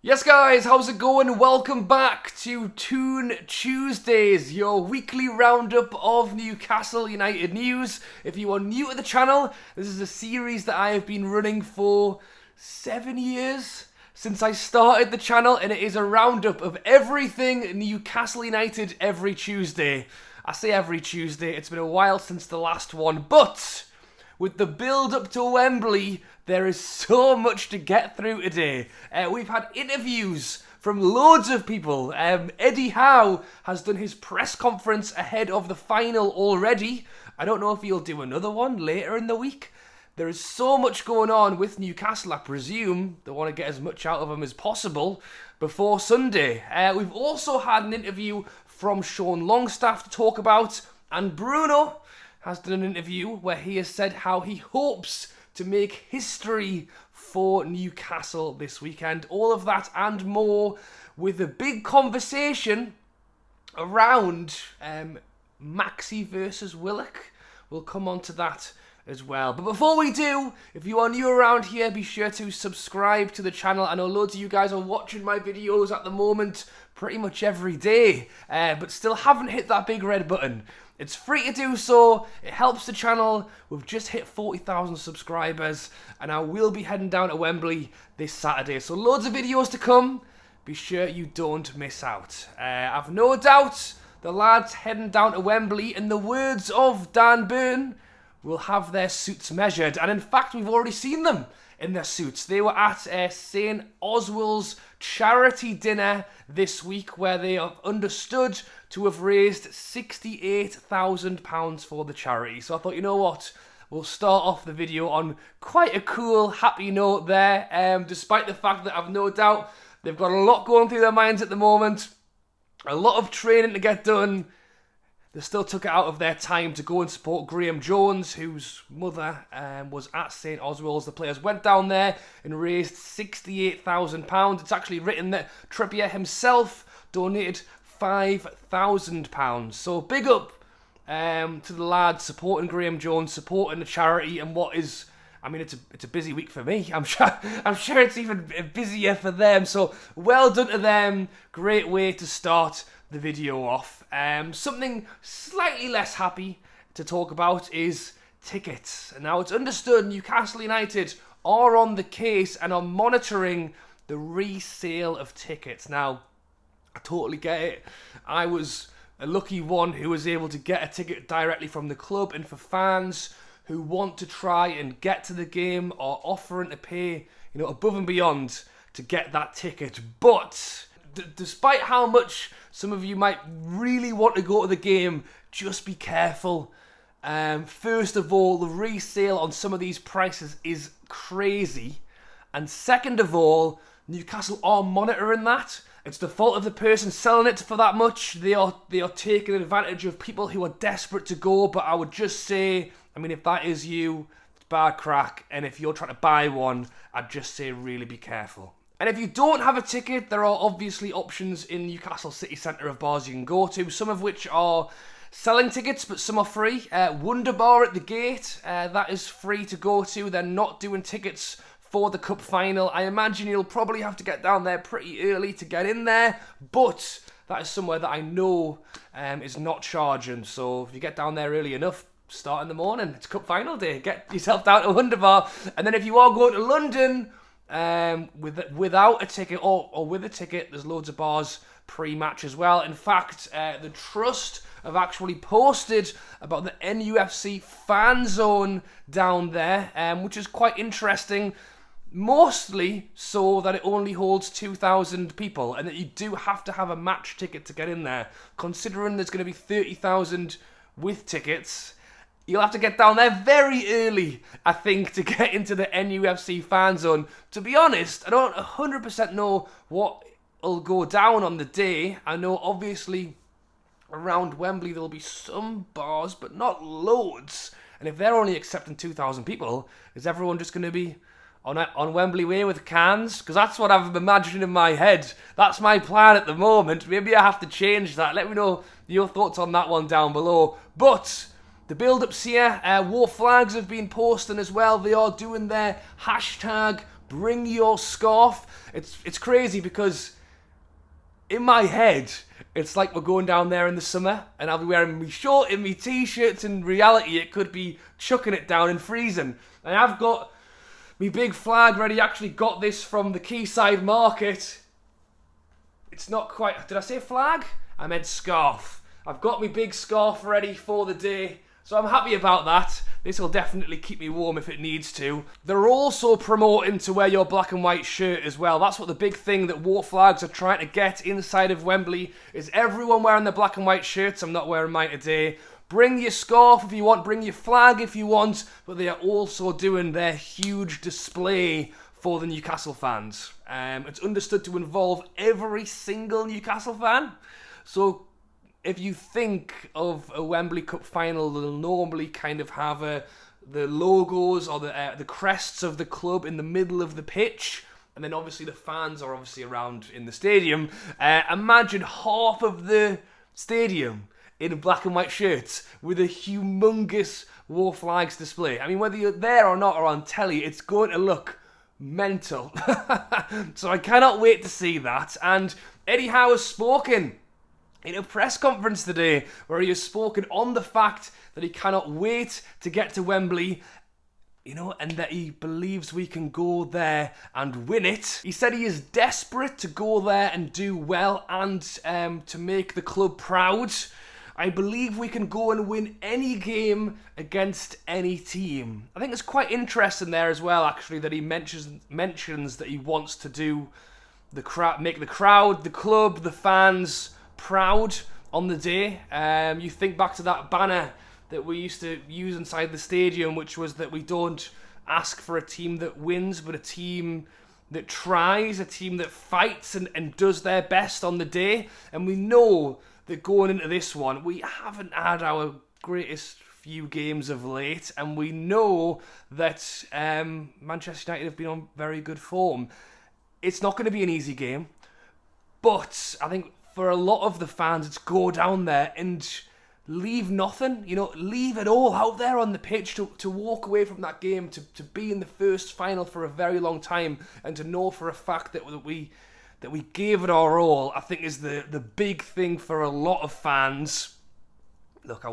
Yes guys, how's it going? Welcome back to Toon Tuesdays, your weekly roundup of Newcastle United news. If you are new to the channel, this is a series that I have been running for 7 years since I started the channel, and it is a roundup of everything Newcastle United every Tuesday. I say every Tuesday, it's been a while since the last one, but with the build up to Wembley, there is so much to get through today. We've had interviews from loads of people. Eddie Howe has done his press conference ahead of the final already. I don't know if he'll do another one later in the week. There is so much going on with Newcastle. I presume they want to get as much out of him as possible before Sunday. We've also had an interview from Sean Longstaff to talk about, and Bruno has done an interview where he has said how he hopes to make history for Newcastle this weekend. All of that and more, with a big conversation around Maxi versus Willock. We'll come on to that as well. But before we do, if you are new around here, be sure to subscribe to the channel. I know loads of you guys are watching my videos at the moment pretty much every day, but still haven't hit that big red button. It's free to do so, it helps the channel. We've just hit 40,000 subscribers, and I will be heading down to Wembley this Saturday. So loads of videos to come, be sure you don't miss out. I've no doubt the lads heading down to Wembley, in the words of Dan Burn, will have their suits measured. And in fact, we've already seen them in their suits. They were at St. Oswald's charity dinner this week, where they have understood to have raised £68,000 for the charity. So I thought, you know what, we'll start off the video on quite a cool, happy note there, despite the fact that I've no doubt they've got a lot going through their minds at the moment, a lot of training to get done. They still took it out of their time to go and support Graham Jones, whose mother was at St. Oswald's. The players went down there and raised £68,000. It's actually written that Trippier himself donated £5,000. So big up to the lads supporting Graham Jones, supporting the charity, and what is, I mean, it's a busy week for me. I'm sure it's even busier for them. So well done to them. Great way to start the video off. Something slightly less happy to talk about is tickets. Now, it's understood Newcastle United are on the case and are monitoring the resale of tickets. Now, I totally get it. I was a lucky one who was able to get a ticket directly from the club, and for fans who want to try and get to the game are offering to pay, above and beyond to get that ticket. But despite how much some of you might really want to go to the game, just be careful. First of all, the resale on some of these prices is crazy. And second of all, Newcastle are monitoring that. It's the fault of the person selling it for that much. They are taking advantage of people who are desperate to go. But I would just say, I mean, if that is you, it's bad crack. And if you're trying to buy one, I'd just say really be careful. And if you don't have a ticket, there are obviously options in Newcastle city centre of bars you can go to, some of which are selling tickets, but some are free. Wonderbar at the gate, that is free to go to. They're not doing tickets for the cup final. I imagine you'll probably have to get down there pretty early to get in there, but that is somewhere that I know is not charging. So if you get down there early enough, start in the morning. It's cup final day. Get yourself down to Wonderbar. And then if you are going to London, without a ticket or with a ticket, there's loads of bars pre-match as well. In fact, the Trust have actually posted about the NUFC fan zone down there, which is quite interesting, mostly so that it only holds 2,000 people and that you do have to have a match ticket to get in there. Considering there's going to be 30,000 with tickets, you'll have to get down there very early, I think, to get into the NUFC fan zone. To be honest, I don't 100% know what will go down on the day. I know, obviously, around Wembley there'll be some bars, but not loads. And if they're only accepting 2,000 people, is everyone just going to be on Wembley Way with cans? Because that's what I've imagined in my head. That's my plan at the moment. Maybe I have to change that. Let me know your thoughts on that one down below. But the build-up's here. War flags have been posting as well. They are doing their hashtag bring your scarf. It's crazy because in my head, it's like we're going down there in the summer and I'll be wearing my short and my t-shirts. In reality, it could be chucking it down and freezing. And I've got my big flag ready. Actually got this from the Quayside Market. It's not quite... Did I say flag? I meant scarf. I've got my big scarf ready for the day. So I'm happy about that. This will definitely keep me warm if it needs to. They're also promoting to wear your black and white shirt as well. That's what the big thing that War Flags are trying to get inside of Wembley is everyone wearing their black and white shirts. I'm not wearing mine today. Bring your scarf if you want, bring your flag if you want, but they are also doing their huge display for the Newcastle fans. It's understood to involve every single Newcastle fan. So if you think of a Wembley Cup final, they'll normally kind of have the logos or the crests of the club in the middle of the pitch, and then obviously the fans are obviously around in the stadium. Imagine half of the stadium in black and white shirts with a humongous War Flags display. I mean, whether you're there or not or on telly, it's going to look mental. So I cannot wait to see that. And Eddie Howe has spoken in a press conference today where he has spoken on the fact that he cannot wait to get to Wembley, and that he believes we can go there and win it. He said he is desperate to go there and do well and to make the club proud. I believe we can go and win any game against any team. I think it's quite interesting there as well, actually, that he mentions that he wants to do make the crowd, the club, the fans proud on the day. You think back to that banner that we used to use inside the stadium, which was that we don't ask for a team that wins, but a team that tries, a team that fights and does their best on the day. And we know that going into this one, we haven't had our greatest few games of late, and we know that Manchester United have been on very good form. It's not going to be an easy game, but I think for a lot of the fans, it's go down there and leave nothing, leave it all out there on the pitch to walk away from that game, to be in the first final for a very long time, and to know for a fact that we gave it our all, I think is the big thing for a lot of fans. Look,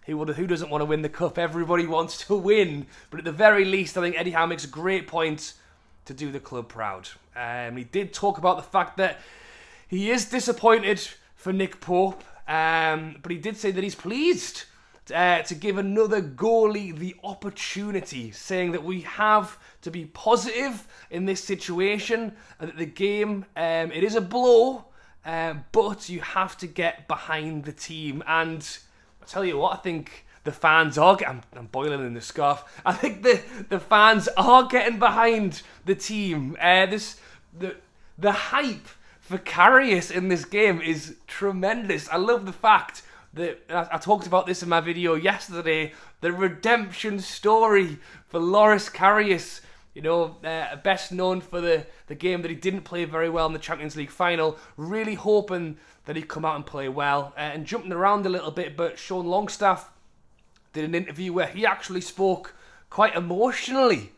who doesn't want to win the cup? Everybody wants to win, but at the very least, I think Eddie Howe makes a great point to do the club proud. He did talk about the fact that he is disappointed for Nick Pope, but he did say that he's pleased to give another goalie the opportunity, saying that we have to be positive in this situation, and that the game, it is a blow, but you have to get behind the team. And I tell you what, I think the fans are... I'm boiling in the scarf. I think the fans are getting behind the team. The hype for Karius in this game is tremendous. I love the fact that, I talked about this in my video yesterday, the redemption story for Loris Karius, best known for the game that he didn't play very well in the Champions League final. Really hoping that he'd come out and play well. And jumping around a little bit, but Sean Longstaff did an interview where he actually spoke quite emotionally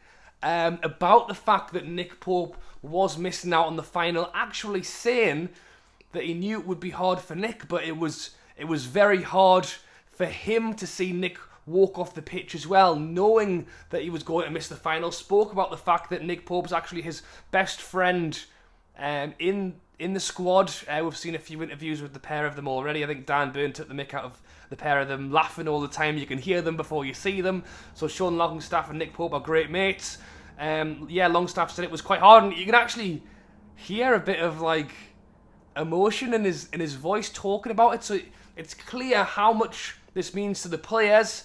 about the fact that Nick Pope was missing out on the final, actually saying that he knew it would be hard for Nick, but it was very hard for him to see Nick walk off the pitch as well, knowing that he was going to miss the final. Spoke about the fact that Nick Pope's actually his best friend in the squad. We've seen a few interviews with the pair of them already. I think Dan Byrne took the mick out of the pair of them, laughing all the time. You can hear them before you see them. So Sean Longstaff and Nick Pope are great mates. Longstaff said it was quite hard, and you can actually hear a bit of emotion in his voice talking about it. So it's clear how much this means to the players.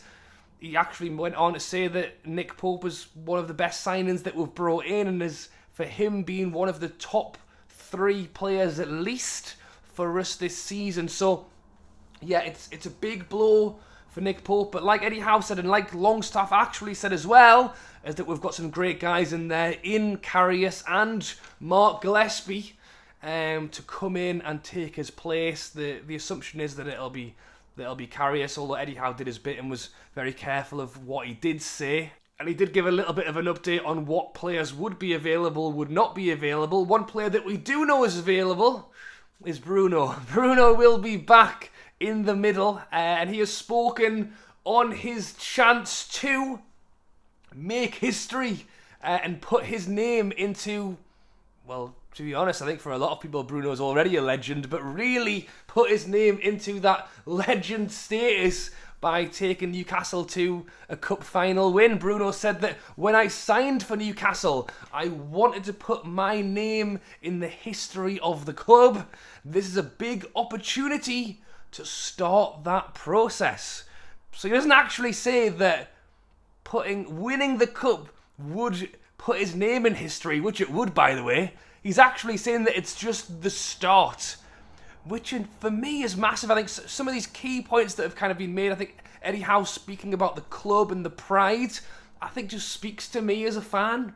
He actually went on to say that Nick Pope is one of the best signings that we've brought in, and is for him being one of the top 3 players at least for us this season. So yeah, it's a big blow for Nick Pope, but like Eddie Howe said, and like Longstaff actually said as well, is that we've got some great guys in there, in Karius and Mark Gillespie, to come in and take his place. The assumption is that it'll be Karius, although Eddie Howe did his bit and was very careful of what he did say. And he did give a little bit of an update on what players would be available, would not be available. One player that we do know is available is Bruno. Bruno will be back in the middle, and he has spoken on his chance to make history and put his name into, well, to be honest, I think for a lot of people Bruno's already a legend, but really put his name into that legend status by taking Newcastle to a cup final win. Bruno said that when I signed for Newcastle, I wanted to put my name in the history of the club. This is a big opportunity to start that process. So he doesn't actually say that winning the cup would put his name in history, which it would, by the way. He's actually saying that it's just the start, which for me is massive. I think some of these key points that have kind of been made, I think Eddie Howe speaking about the club and the pride, I think just speaks to me as a fan.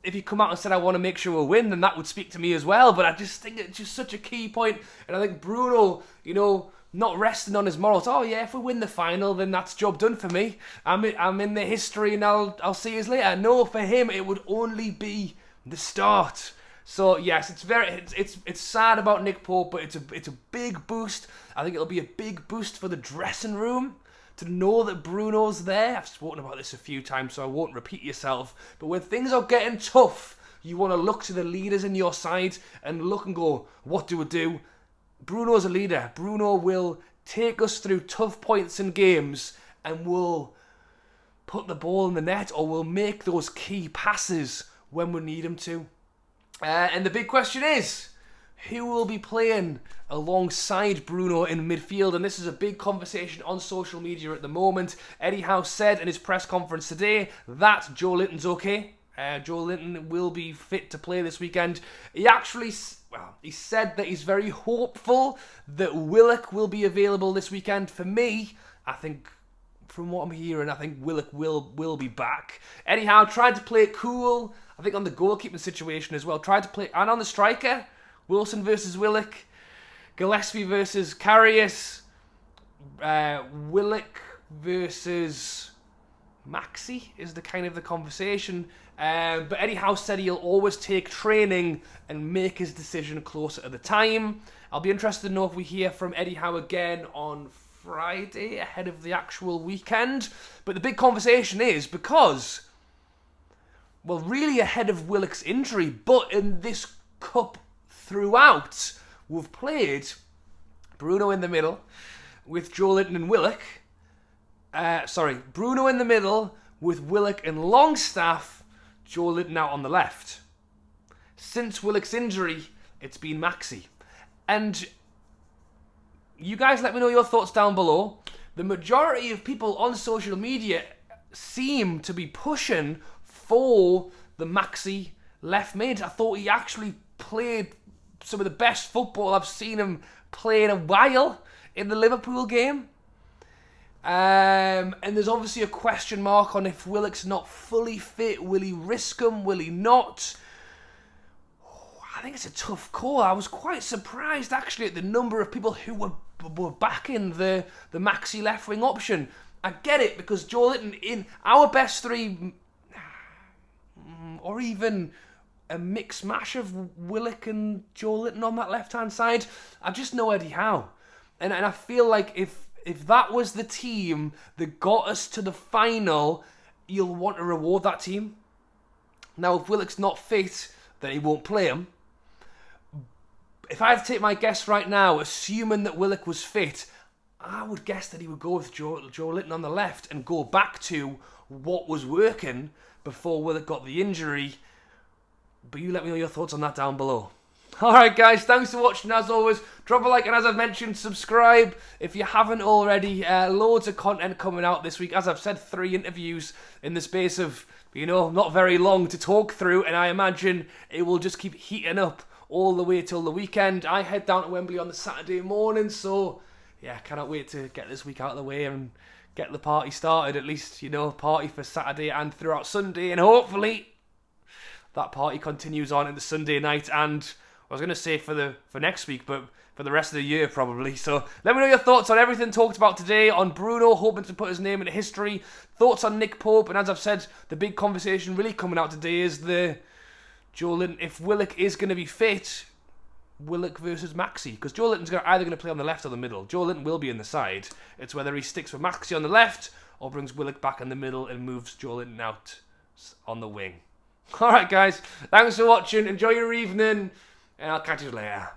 If you come out and said, I want to make sure we'll win, then that would speak to me as well. But I just think it's just such a key point. And I think Bruno, not resting on his morals. Oh yeah, if we win the final, then that's job done for me. I'm in the history and I'll see you later. No, for him, it would only be the start. So yes, it's sad about Nick Pope, but it's a big boost. I think it'll be a big boost for the dressing room to know that Bruno's there. I've spoken about this a few times, so I won't repeat yourself. But when things are getting tough, you want to look to the leaders in your side and look and go, what do we do? Bruno's a leader. Bruno will take us through tough points in games and will put the ball in the net, or will make those key passes when we need him to. And the big question is, who will be playing alongside Bruno in midfield? And this is a big conversation on social media at the moment. Eddie Howe said in his press conference today that Joe Linton's okay. Joe Linton will be fit to play this weekend. He said that he's very hopeful that Willock will be available this weekend. For me, I think, from what I'm hearing, I think Willock will be back. Eddie Howe tried to play it cool, I think on the goalkeeping situation as well. Tried to play, and on the striker, Wilson versus Willock, Gillespie versus Karius, Willock versus Maxi is the kind of the conversation. But Eddie Howe said he'll always take training and make his decision closer to the time. I'll be interested to know if we hear from Eddie Howe again on Friday ahead of the actual weekend. But the big conversation is because, well, really ahead of Willock's injury, but in this cup throughout, we've played Bruno in the middle with Joe Linton and Willock. Bruno in the middle with Willock and Longstaff, Joe Linton out on the left. Since Willock's injury, it's been Maxi. And you guys let me know your thoughts down below. The majority of people on social media seem to be pushing for the Maxi left mid. I thought he actually played some of the best football I've seen him play in a while in the Liverpool game. And there's obviously a question mark on if Willock's not fully fit. Will he risk him? Will he not? I think it's a tough call. I was quite surprised actually at the number of people who were backing the Maxi left wing option. I get it, because Joe Linton in our best three, or even a mixed mash of Willock and Joe Linton on that left hand side. I just know Eddie Howe, and I feel like if that was the team that got us to the final, you'll want to reward that team. Now, if Willock's not fit, then he won't play him. If I had to take my guess right now, assuming that Willock was fit, I would guess that he would go with Joe Linton on the left and go back to what was working before Willock got the injury. But you let me know your thoughts on that down below. Alright guys, thanks for watching as always. Drop a like, and as I've mentioned, subscribe if you haven't already. Loads of content coming out this week. As I've said, 3 interviews in the space of, not very long to talk through, and I imagine it will just keep heating up all the way till the weekend. I head down to Wembley on the Saturday morning, so yeah, cannot wait to get this week out of the way and get the party started. At least, party for Saturday and throughout Sunday, and hopefully that party continues on in the Sunday night, and I was going to say for next week, but for the rest of the year probably. So let me know your thoughts on everything talked about today, on Bruno hoping to put his name into history, thoughts on Nick Pope, and as I've said, the big conversation really coming out today is the Joelinton, if Willock is going to be fit, Willock versus Maxi, because Joelinton's either going to play on the left or the middle. Joelinton will be in the side. It's whether he sticks with Maxi on the left or brings Willock back in the middle and moves Joelinton out on the wing. Alright guys, thanks for watching, enjoy your evening, and I'll catch you later.